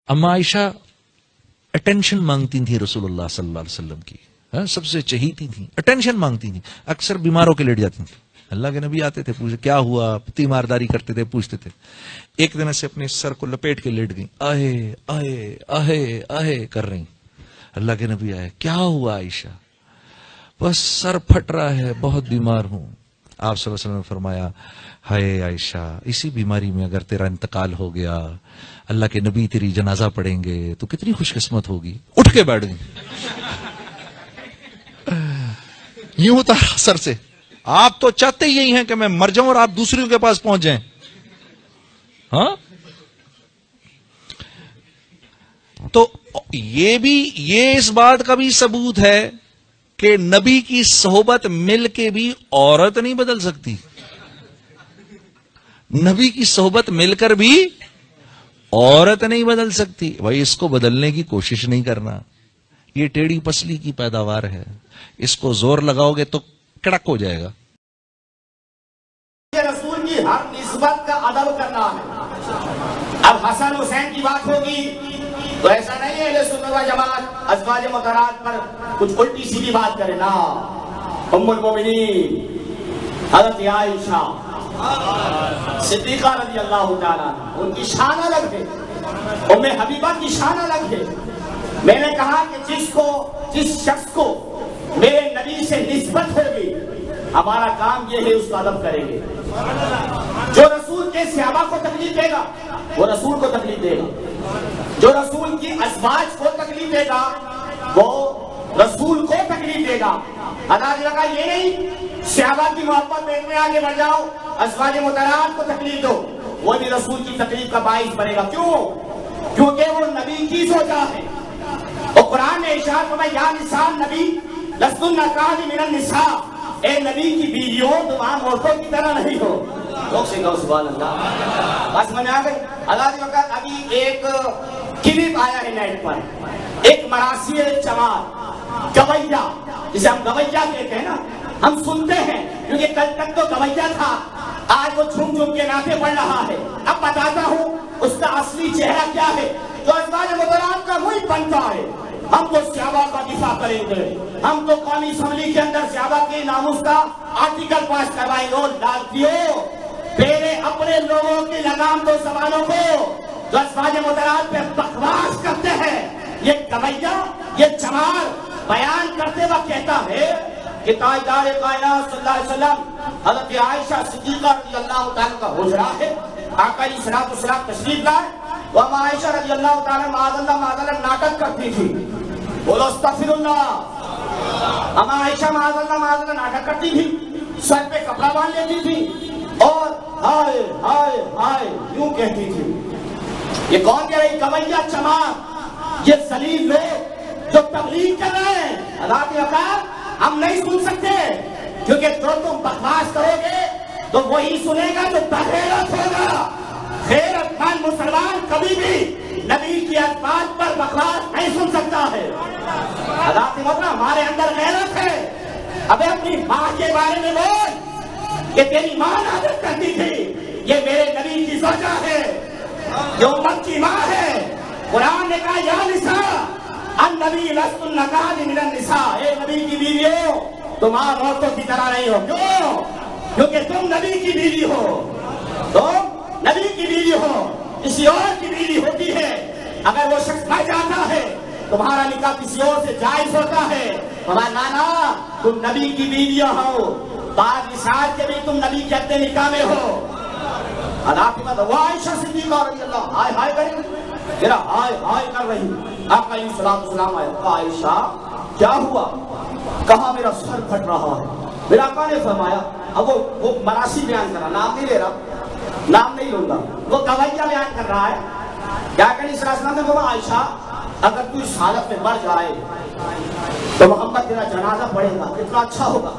اما عائشہ اٹینشن مانگتی تھی رسول اللہ صلی اللہ علیہ وسلم کی، سب سے چہیتی تھی، اٹینشن مانگتی تھی، اکثر بیماروں کے لیٹ جاتی تھی، اللہ کے نبی آتے تھے، پوچھے کیا ہوا، تیمارداری کرتے تھے، پوچھتے تھے، ایک دن سے اپنے سر کو لپیٹ کے لیٹ گئی، آہے آہے آہے آہے کر رہی، اللہ کے نبی آئے، کیا ہوا عائشہ؟ بس سر پھٹ رہا ہے، بہت بیمار ہوں۔ آپ صلی اللہ علیہ وسلم نے فرمایا، ہائے عائشہ، اسی بیماری میں اگر تیرا انتقال ہو گیا، اللہ کے نبی تیری جنازہ پڑھیں گے تو کتنی خوش قسمت ہوگی۔ اٹھ کے بیٹھ گئی، یوں ہوتا سر سے، آپ تو چاہتے ہی یہی ہیں کہ میں مر جاؤں اور آپ دوسروں کے پاس پہنچ جائیں، ہاں؟ تو یہ اس بات کا بھی ثبوت ہے کہ نبی کی صحبت مل کے بھی عورت نہیں بدل سکتی، نبی کی صحبت مل کر بھی عورت نہیں بدل سکتی۔ بھائی اس کو بدلنے کی کوشش نہیں کرنا، یہ ٹیڑھی پسلی کی پیداوار ہے، اس کو زور لگاؤ گے تو کڑک ہو جائے گا۔ رسول کی ہر نسبت کا ادب کرنا ہے۔ اب حسن حسین کی بات ہوگی تو ایسا نہیں ہے اہل سنت و جماعت ازواج مطہرات پر کچھ الٹی سیدھی بات کرے نا۔ ام المومنین حضرت عائشہ صدیقہ رضی اللہ تعالیٰ ان کی شان الگ ہے، ام حبیبہ کی شان الگ ہے۔ میں نے کہا کہ جس شخص کو میرے نبی سے نسبت ہوگی، ہمارا کام یہ ہے اس کا ادب کریں گے۔ جو رسول کے صحابہ کو تکلیف دے گا وہ رسول کو تکلیف دے گا، جو رسول کی ازواج کو تکلیف دے گا وہ رسول کو تکلیف دے گا۔ حضرت لگا یہ نہیں صحابہ کی محبت میں آگے بڑھ جاؤ، ازواج مطہرات کو تکلیف دو، وہ بھی رسول کی تکلیف کا باعث بنے گا۔ کیوں؟ کیونکہ وہ نبی کی سوچا ہے۔ اور قرآن نے ارشاد فرمایا یا نساء نبی لستن کاحد من النساء، اے نبی کی بیویوں تم عام عورتوں کی طرح نہیں ہو۔ لوگ سے کہو سبحان اللہ۔ بس میں نے آ گئی اللہ کے وقت ابھی ایک کلپ آیا ہے نیٹ پر، ایک مراثی چمار گویا، جسے ہم گویا کہتے ہیں نا، ہم سنتے ہیں کیونکہ کل تک تو گویا تھا، آج وہ جھوم جھوم کے نعتیں پڑھ رہا ہے۔ اب بتاتا ہوں اس کا اصلی چہرہ کیا ہے جو ازواج مطہرات کا وہی بنتا ہے۔ ہم تو صحابہ کا دفاع کریں گے، ہم تو قومی اسمبلی کے اندر صحابہ کے ناموس کا آرٹیکل پاس کروائیں گے۔ اور لالتیوں میرے اپنے لوگوں کی لگام دو سوالوں کو جو ازواج مطہرات پہ بکواس کرتے ہیں، یہ گویا، یہ چمار بیان کرتے وقت کہتا ہے کہ تاجدار کائنات صلی اللہ علیہ وسلم حضرت عائشہ صدیقہ رضی اللہ تعالیٰ کا حجرہ ہے، آقا علیہ الصلوۃ والسلام تشریف لائے، وہ عائشہ رضی اللہ تعالیٰ معاذ اللہ ناٹک کرتی تھی، بولو استغفر اللہ۔ ہم عائشہ معاذ اللہ ناٹک کرتی تھی، سر پہ کپڑا باندھ لیتی تھی اور ہائے ہائے ہائے یوں کہتی تھی۔ یہ کون کہہ رہی؟ گویا چمار، یہ ذلیل لوگ جو تبلیغ کر رہے ہیں۔ اللہ کی وقت ہم نہیں سن سکتے کیونکہ جو تم بکواس کرو گے تو وہی سنے گا جو بغیرت ہوگا۔ غیرت مند مسلمان کبھی بھی نبی کی ازواج پر بکواس نہیں سن سکتا ہے۔ اللہ کی وقت ہمارے اندر غیرت ہے۔ ابے اپنی ماں کے بارے میں بول کہ تیری ماں عادت کرتی تھی، یہ میرے نبی کی زوجہ ہے، جو امت کی ماں ہے۔ قرآن نے کہا یا نساء النبی لستن کاحد من النساء، اے نبی کی بیویوں تم عام عورتوں کی طرح نہیں ہو۔ کیوں؟ کیونکہ تم نبی کی بیوی ہو، تم نبی کی بیوی ہو، کسی اور کی بیوی ہوتی ہے، اگر وہ شخص مر جاتا ہے تمہارا نکاح کسی اور سے جائز ہوتا ہے۔ ہمارا نانا تم نبی کی بیویاں ہو، بعد نساء کے بھی تم نبی کے عقد نکاح میں ہو۔ اللہ کی بات عائشہ صدیقہ رضی اللہ ہائے ہائے کریں ذرا ہائے ہائے کر رہی، آقا علیہ الصلوۃ والسلام آئے، عائشہ کیا ہوا؟ کہا میرا سر پھٹ رہا ہے۔ میرا آقا نے فرمایا، اب وہ مراثی بیان کر رہا، نام نہیں لے رہا، نام نہیں لوں گا، وہ گویا بیان کر رہا ہے۔ کیا کہ اس راستے میں بولا عائشہ اگر تو اس حالت میں مر جائے تو محمد تیرا جنازہ پڑھے گا، کتنا اچھا ہوگا۔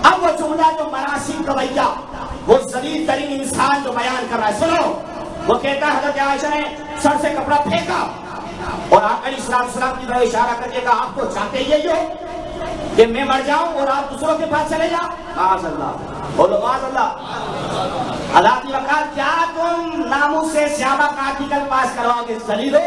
اب وہ جملہ جو مراثی گویا، وہ ذلیل ترین انسان جو بیان کر رہا ہے، سنو، وہ کہتا ہے حضرت عائشہ نے سر سے کپڑا پھینکا اور آقا علیہ السلام کی طرف اشارہ کر کے کہا آپ کو چاہتے یہی ہو کہ میں مر جاؤں اور آپ دوسروں کے پاس چلے جاؤ؟ معاذ اللہ، بولو معاذ اللہ۔ اللہ کی وقت کیا تم ناموس سے صحابہ کا آرٹیکل پاس کرواؤ گے؟ ذلیل ہو،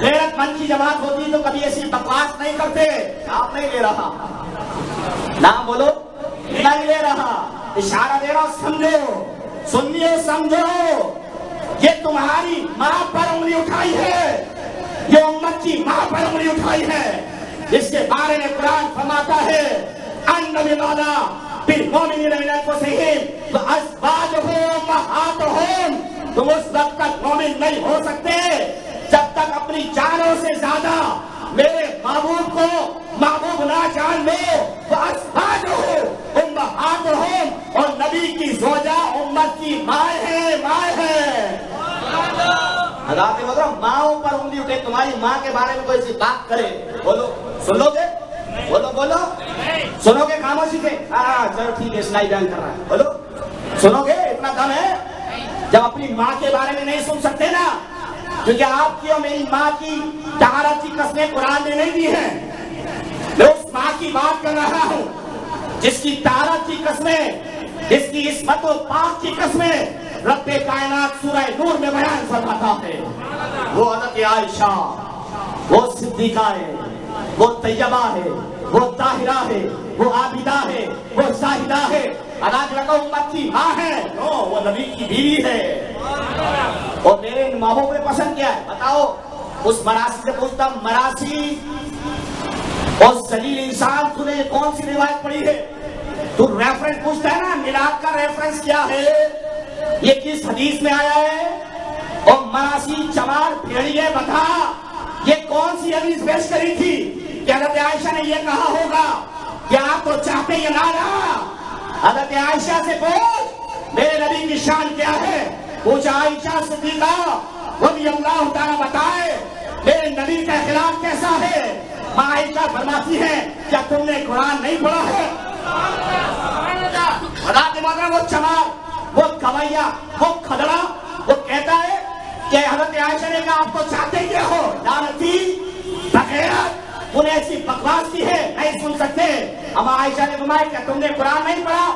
غیرت مند کی جماعت ہوتی تو کبھی ایسی بکواس نہیں کرتے. آپ نہیں لے رہا, نام بولو, نہیں لے رہا, اشارہ دے رہا, سمجھو, سنیے, سمجھو. یہ تمہاری ماں پر انگلی اٹھائی ہے, یہ امت کی ماں پر انگلی اٹھائی ہے, جس کے بارے میں قرآن فرماتا ہے النبی مولا بالمؤمنین من انفسہم وازواجہم امہاتہم. تم اس وقت تک مومن نہیں ہو سکتے جب تک اپنی جانوں سے زیادہ میرے محبوب کو محبوب نہ جان لو. وازواجہم امہاتہم, اور نبی کی زوجہ امت کی مائیں ہیں, مائیں ہیں. حضرات محترم, ماؤں پر انگلی اٹھے, تمہاری ماں کے بارے میں کوئی سی بات کرے, بولو, سن لو گے, بولو, بولو, سنو گے, خاموشی سے, چلو ٹھیک ہے, اسلائی بیان کر رہا ہے, بولو, سنو گے, اتنا دم ہے جب اپنی ماں کے بارے میں نہیں سن سکتے نا, کیونکہ آپ کی اور میری ماں کی طہارت کی قسمیں قرآن نے نہیں دی ہیں. میں اس ماں کی بات کر رہا ہوں جس کی طہارت کی قسمیں, جس کی عصمت و پاک کی قسمیں رب کائنات سورہ نور میں بیان فرماتا ہے. وہ حضرت عائشہ, وہ صدیقہ ہے, وہ طیبہ ہے, وہ طاہرہ ہے, وہ عابدہ ہے, وہ زاہدہ ہے. آج لگا امت کی ماں ہے, وہ نبی کی بیوی ہے. اور میرے محبوب نے پسند کیا ہے, بتاؤ. اس مراسی سے پوچھتا ہوں, مراسی اور ذلیل انسان, تو نے کون سی روایت پڑھی ہے؟ تو ریفرنس پوچھتا ہے نا, میلاد کا ریفرنس کیا ہے, یہ کس حدیث میں آیا ہے؟ اور مراسی چمار بھیڑیے, بتا یہ کون سی حدیث پیش کری تھی کہ حضرت عائشہ نے یہ کہا ہوگا کہ آپ تو چاہتے یہ نہ رہا. حضرت عائشہ سے پوچھ میرے نبی کی شان کیا ہے, پوچھا عائشہ صدیقہ رضی اللہ تعالیٰ بتائے میرے نبی کا اخلاق کیسا ہے. ماں عائشہ فرماتی ہے کیا تم نے قرآن نہیں پڑھا ہے؟ حضرت مولانا وہ چمار, وہ گویا, وہ کھدڑا, وہ کہتا ہے کہ حضرت عائشہ نے کہا آپ تو چاہتے کیا ہو, لعنتی, بغیرت, انہیں ایسی بکواس کی ہے, نہیں سن سکتے. اما عائشہ نے فرمایا کہ تم نے قرآن نہیں پڑھا؟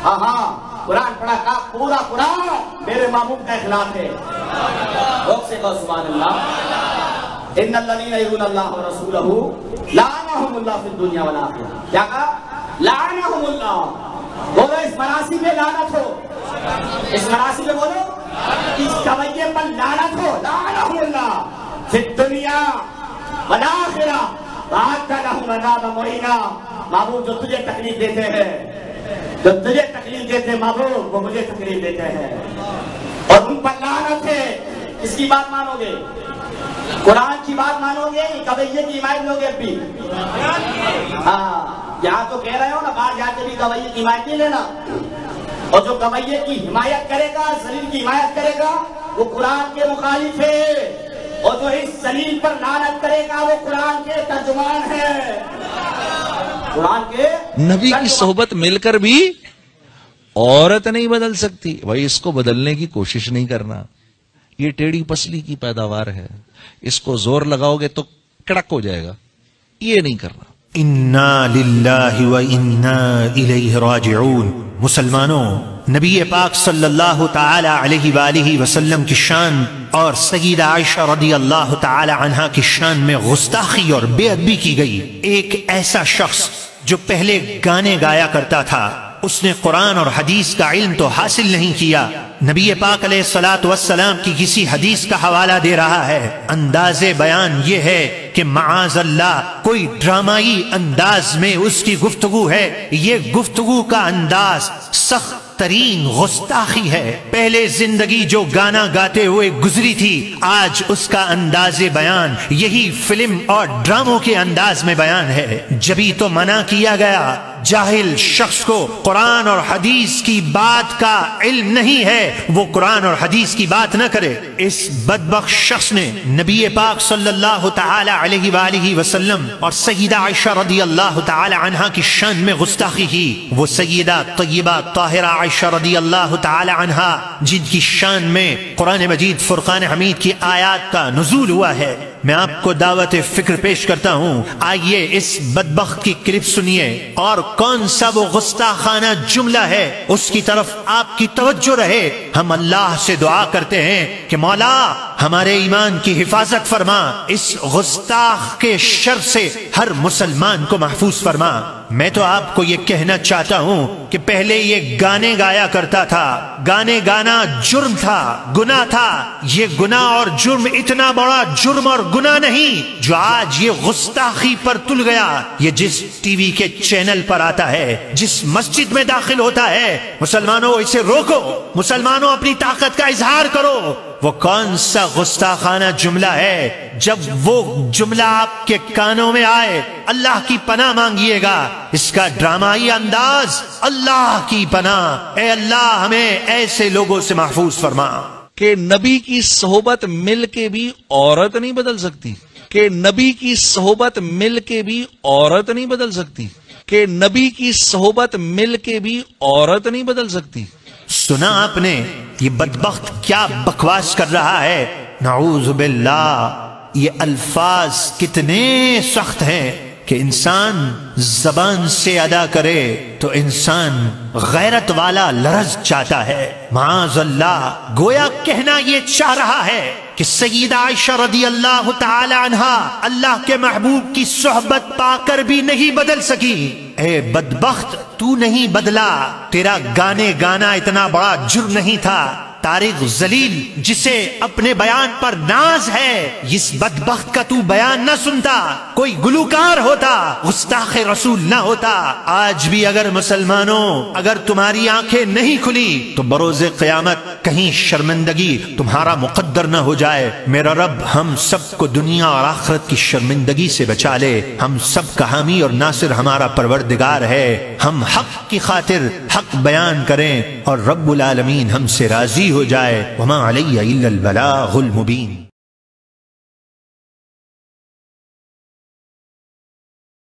ہاں ہاں قرآن پڑھا. کہا پورا قرآن میرے محبوب کا اخلاق ہے. لوگ سے کہو سبحان اللہ. ان الذین یرون اللہ ورسولہ لعنہم اللہ فی الدنیا والآخرہ. کیا کہا؟ لعنہم اللہ. بولو اس مراسی میں لعنت ہو, اس مراسی میں بولو, اس کویے پر لعنت ہو. لعنہم اللہ فی الدنیا والآخرہ وأعد لهم عذابا مہینا. محبوب جو تجھے تکلیف دیتے ہیں, جو تجھے تکلیف دیتے ہیں محبوب, وہ مجھے تکلیف دیتے ہیں, اور ان پر لعنت ہے. اس کی بات مانو گے, قرآن کی بات مانو گے, گویے کی حمایت لوگے اب بھی؟ ہاں, یہاں تو کہہ رہے ہو نا, باہر جا کے بھی گویے کی حمایت نہیں لینا. اور جو گویے کی حمایت کرے گا, ذلیل کی حمایت کرے گا, وہ قرآن کے مخالف ہے. اور جو اس ذلیل پر لعنت کرے گا وہ قرآن کے ترجمان ہے. قرآن کے نبی کی صحبت مل کر بھی عورت نہیں بدل سکتی. بھائی اس کو بدلنے کی کوشش نہیں کرنا, یہ ٹیڑھی پسلی کی پیداوار ہے, اس کو زور لگاؤ گے تو کڑک ہو جائے گا. یہ نہیں کرنا. انا للہ و انا الیہ راجعون. مسلمانوں, نبی پاک صلی اللہ تعالی علیہ وآلہ وسلم کی شان اور سیدہ عائشہ رضی اللہ تعالی عنہا کی شان میں گستاخی اور بے ادبی کی گئی. ایک ایسا شخص جو پہلے گانے گایا کرتا تھا, اس نے قرآن اور حدیث کا علم تو حاصل نہیں کیا, نبی پاک علیہ الصلوۃ والسلام کی کسی حدیث کا حوالہ دے رہا ہے. انداز بیان یہ ہے کہ معاذ اللہ کوئی ڈرامائی انداز میں اس کی گفتگو ہے. یہ گفتگو کا انداز سخت ترین گستاخی ہے. پہلے زندگی جو گانا گاتے ہوئے گزری تھی, آج اس کا انداز بیان یہی فلم اور ڈراموں کے انداز میں بیان ہے. جبھی تو منع کیا گیا جاہل شخص کو قرآن اور حدیث کی بات کا علم نہیں ہے, وہ قرآن اور حدیث کی بات نہ کرے. اس بدبخت شخص نے نبی پاک صلی اللہ تعالی علیہ وآلہ وسلم اور سیدہ عائشہ رضی اللہ تعالی عنہا کی شان میں گستاخی کی. وہ سیدہ طیبہ طاہرہ عائشہ رضی اللہ تعالی عنہا جن کی شان میں قرآن مجید فرقان حمید کی آیات کا نزول ہوا ہے, میں آپ کو دعوت فکر پیش کرتا ہوں. آئیے اس بدبخت کی کلپ سنیے, اور کون سا وہ گستاخانہ جملہ ہے اس کی طرف آپ کی توجہ رہے. ہم اللہ سے دعا کرتے ہیں کہ مولا ہمارے ایمان کی حفاظت فرما، اس گستاخ کے شر سے ہر مسلمان کو محفوظ فرما۔ میں تو آپ کو یہ کہنا چاہتا ہوں کہ پہلے یہ گانے گایا کرتا تھا، گانے گانا جرم تھا، گناہ تھا۔ یہ گناہ اور جرم اتنا بڑا جرم اور گناہ نہیں جو آج یہ گستاخی پر تل گیا۔ یہ جس ٹی وی کے چینل پر آتا ہے، جس مسجد میں داخل ہوتا ہے، مسلمانوں اسے روکو، مسلمانوں اپنی طاقت کا اظہار کرو۔ وہ کون سا گستاخانہ جملہ ہے؟ جب وہ جملہ آپ کے کانوں میں آئے، اللہ کی پناہ مانگیے گا۔ اس کا ڈرامائی انداز، اللہ کی پناہ، اے اللہ ہمیں ایسے لوگوں سے محفوظ فرما۔ کہ نبی کی صحبت مل کے بھی عورت نہیں بدل سکتی، کہ نبی کی صحبت مل کے بھی عورت نہیں بدل سکتی، کہ نبی کی صحبت مل کے بھی عورت نہیں بدل سکتی۔ سنا آپ نے یہ بدبخت کیا بکواس کر رہا ہے؟ نعوذ باللہ، یہ الفاظ کتنے سخت ہیں کہ انسان زبان سے ادا کرے تو انسان غیرت والا لرز چاہتا ہے۔ معاذ اللہ، گویا کہنا یہ چاہ رہا ہے کہ سیدہ عائشہ رضی اللہ تعالی عنہا اللہ کے محبوب کی صحبت پا کر بھی نہیں بدل سکی۔ اے بدبخت، تو نہیں بدلا، تیرا گانے گانا اتنا بڑا جرم نہیں تھا۔ طارق ذلیل جسے اپنے بیان پر ناز ہے، اس بدبخت کا تو بیان نہ سنتا، کوئی گلوکار ہوتا، گستاخ رسول نہ ہوتا۔ آج بھی اگر مسلمانوں، اگر تمہاری آنکھیں نہیں کھلی تو بروز قیامت کہیں شرمندگی تمہارا مقدر نہ ہو جائے۔ میرا رب ہم سب کو دنیا اور آخرت کی شرمندگی سے بچا لے۔ ہم سب کا حامی اور ناصر ہمارا پروردگار ہے۔ ہم حق کی خاطر حق بیان کریں اور رب العالمین ہم سے راضی ہو جائے۔ وما علی الا البلاغ المبین۔